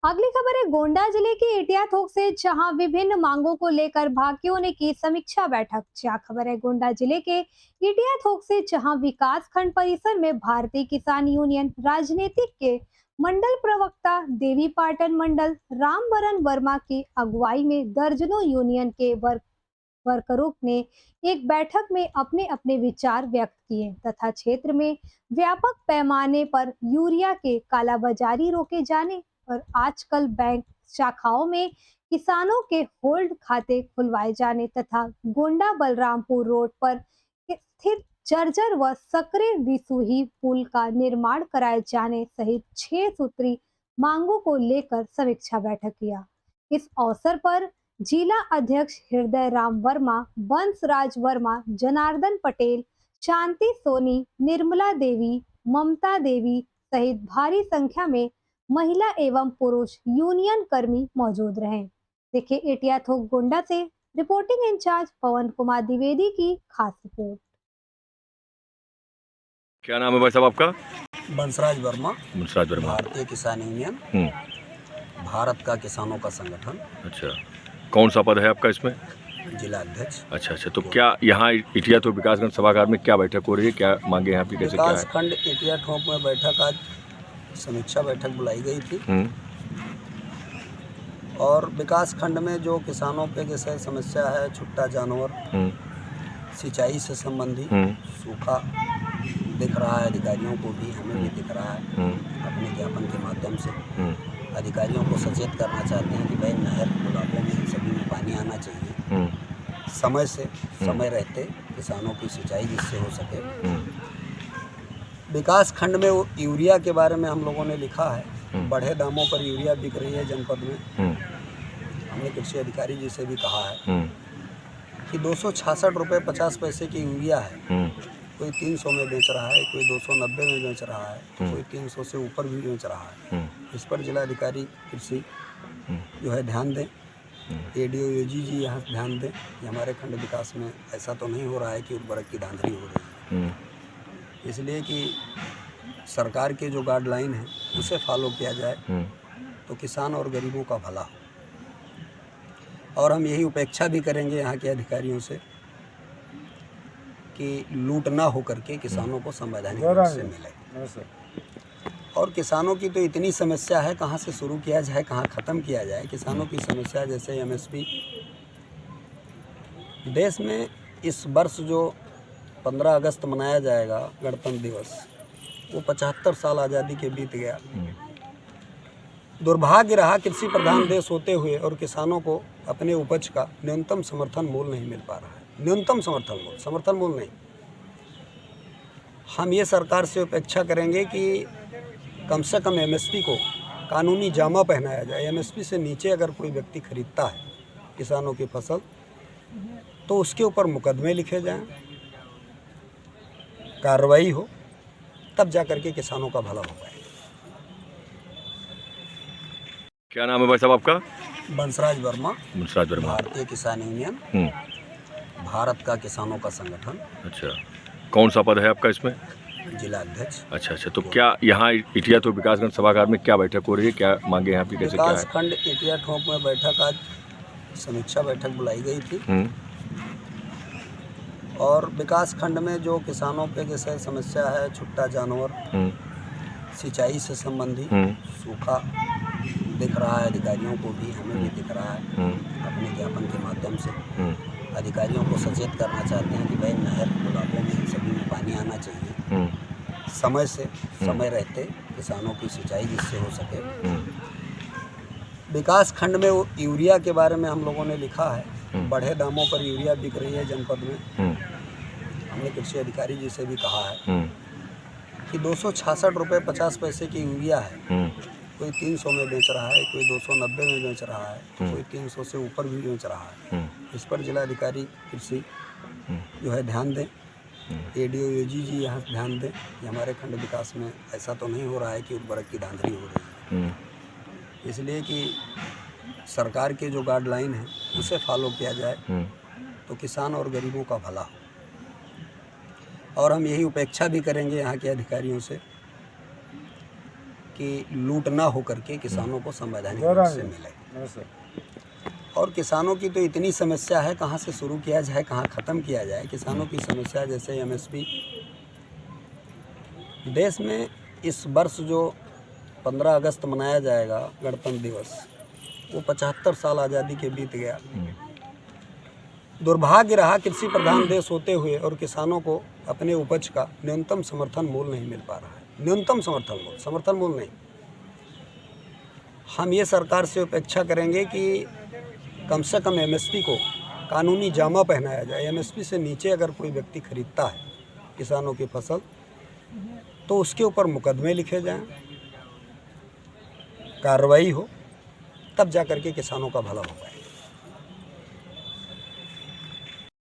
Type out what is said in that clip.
अगली खबर है गोंडा जिले के एटिया थोक से, जहां विभिन्न मांगों को लेकर भाकियों ने की समीक्षा बैठक। क्या खबर है गोंडा जिले के एटिया थोक से, जहां विकास खंड परिसर में भारतीय किसान यूनियन राजनीतिक के मंडल प्रवक्ता देवी पाटन मंडल रामबरन वर्मा की अगुवाई में दर्जनों यूनियन के वर्करों ने एक बैठक में अपने अपने विचार व्यक्त किए तथा क्षेत्र में व्यापक पैमाने पर यूरिया के कालाबाजारी रोके जाने और आजकल बैंक शाखाओं में किसानों के होल्ड खाते खुलवाए जाने तथा गोंडा बलरामपुर रोड पर स्थित जर्जर व सकरे विसुही पुल का निर्माण कराए जाने सहित 6 सूत्री मांगों को लेकर समीक्षा बैठक किया। इस अवसर पर जिला अध्यक्ष हृदय राम वर्मा, बंसराज वर्मा, जनार्दन पटेल, शांति सोनी, निर्मला देवी, ममता देवी सहित भारी संख्या में महिला एवं पुरुष यूनियन कर्मी मौजूद रहे। देखिए एटिया थोक गोंडा से रिपोर्टिंग इंचार्ज पवन कुमार द्विवेदी की खास रिपोर्ट। क्या नाम है भाई साहब आपका? बंसराज वर्मा। बंसराज वर्मा। भारतीय किसान यूनियन, भारत का किसानों का संगठन। अच्छा, कौन सा पद है आपका इसमें? जिला अध्यक्ष। अच्छा, तो क्या यहाँ एटिया थोक विकासखंड सभागार में क्या बैठक हो रही है, क्या मांगे यहाँ पे, कैसे क्या है? विकास खंड एटिया थोक में बैठक, आज समीक्षा बैठक बुलाई गई थी और विकास खंड में जो किसानों के जैसे समस्या है, छुट्टा जानवर, सिंचाई से संबंधी सूखा दिख रहा है अधिकारियों को भी, हमें भी दिख रहा है। अपने ज्ञापन के माध्यम से अधिकारियों को सचेत करना चाहते हैं कि भाई नहर तालाबों में सभी में पानी आना चाहिए, समय से समय रहते किसानों की सिंचाई जिससे हो सके। विकास खंड में यूरिया के बारे में हम लोगों ने लिखा है, बढ़े दामों पर यूरिया बिक रही है जनपद में। हमने कृषि अधिकारी जी से भी कहा है कि 266 रुपये 50 पैसे की यूरिया है, कोई 300 में बेच रहा है, कोई 290 में बेच रहा है, कोई 300 से ऊपर भी बेच रहा है। इस पर जिलाधिकारी कृषि जो है ध्यान दें, एडीओ एजी जी यहाँ ध्यान दें कि हमारे खंड विकास में ऐसा तो नहीं हो रहा है कि उर्वरक की धांधली हो रही है। इसलिए कि सरकार के जो गाइडलाइन है उसे फॉलो किया जाए तो किसान और गरीबों का भला हो। और हम यही उपेक्षा भी करेंगे यहाँ के अधिकारियों से कि लूट ना हो करके किसानों को संवैधानिक रूप से मिले। और किसानों की तो इतनी समस्या है, कहाँ से शुरू किया जाए, कहाँ ख़त्म किया जाए। किसानों की समस्या जैसे एमएसपी, देश में इस वर्ष जो 15 अगस्त मनाया जाएगा गणतंत्र दिवस, वो 75 साल आज़ादी के बीत गया। दुर्भाग्य रहा कृषि प्रधान देश होते हुए और किसानों को अपने उपज का न्यूनतम समर्थन मूल्य नहीं मिल पा रहा है। न्यूनतम समर्थन मूल्य नहीं। हम ये सरकार से अपेक्षा करेंगे कि कम से कम एमएसपी को कानूनी जामा पहनाया जाए। एमएसपी से नीचे अगर कोई व्यक्ति खरीदता है किसानों की फसल तो उसके ऊपर मुकदमे लिखे जाएं, कार्रवाई हो, तब जा करके किसानों का भला हो पाए। क्या नाम है भाई साहब आपका? बंसराज वर्मा। बंसराज वर्मा। भारतीय किसान यूनियन, भारत का किसानों का संगठन। अच्छा, कौन सा पद है आपका इसमें? जिला अध्यक्ष। अच्छा, तो क्या यहाँ एटिया थोक विकासखंड सभागार में क्या बैठक हो रही है, क्या मांगे यहाँ पे, कैसे क्या है? विकास खंड एटिया थोक में बैठक, आज समीक्षा बैठक बुलाई गई थी और विकास खंड में जो किसानों के जैसे समस्या है, छुट्टा जानवर, सिंचाई से संबंधी सूखा दिख रहा है अधिकारियों को भी, हमें भी दिख रहा है। अपने ज्ञापन के माध्यम से अधिकारियों को सचेत करना चाहते हैं कि भाई नहर तालाबों में सभी में पानी आना चाहिए, समय से समय रहते किसानों की सिंचाई जिससे हो सके। विकास खंड में यूरिया के बारे में हम लोगों ने लिखा है, बढ़े दामों पर यूरिया बिक रही है जनपद में। हमने कृषि अधिकारी जी से भी कहा है कि 266 रुपये 50 पैसे की यूरिया है, कोई 300 में बेच रहा है, कोई 290 में बेच रहा है, कोई 300 से ऊपर भी बेच रहा है। इस पर जिलाधिकारी कृषि जो है ध्यान दें, एडीओ एजी जी यहाँ ध्यान दें कि हमारे खंड विकास में ऐसा तो नहीं हो रहा है कि उर्वरक की धांधली हो रही है। इसलिए कि सरकार के जो गाइडलाइन है उसे फॉलो किया जाए तो किसान और गरीबों का भला हो। और हम यही उपेक्षा भी करेंगे यहाँ के अधिकारियों से कि लूट ना हो करके किसानों को संवैधानिक रूप से मिले। और किसानों की तो इतनी समस्या है, कहाँ से शुरू किया जाए, कहाँ ख़त्म किया जाए। किसानों की समस्या जैसे एमएसपी, देश में इस वर्ष जो 15 अगस्त मनाया जाएगा गणतंत्र दिवस, वो 75 साल आज़ादी के बीत गया। दुर्भाग्य रहा कृषि प्रधान देश होते हुए और किसानों को अपने उपज का न्यूनतम समर्थन मूल्य नहीं मिल पा रहा है। न्यूनतम समर्थन मूल्य नहीं। हम ये सरकार से अपेक्षा करेंगे कि कम से कम एमएसपी को कानूनी जामा पहनाया जाए। एमएसपी से नीचे अगर कोई व्यक्ति खरीदता है किसानों की फसल, तो उसके ऊपर मुकदमे लिखे जाएं, कार्रवाई हो, तब जा कर के किसानों का भला होगा।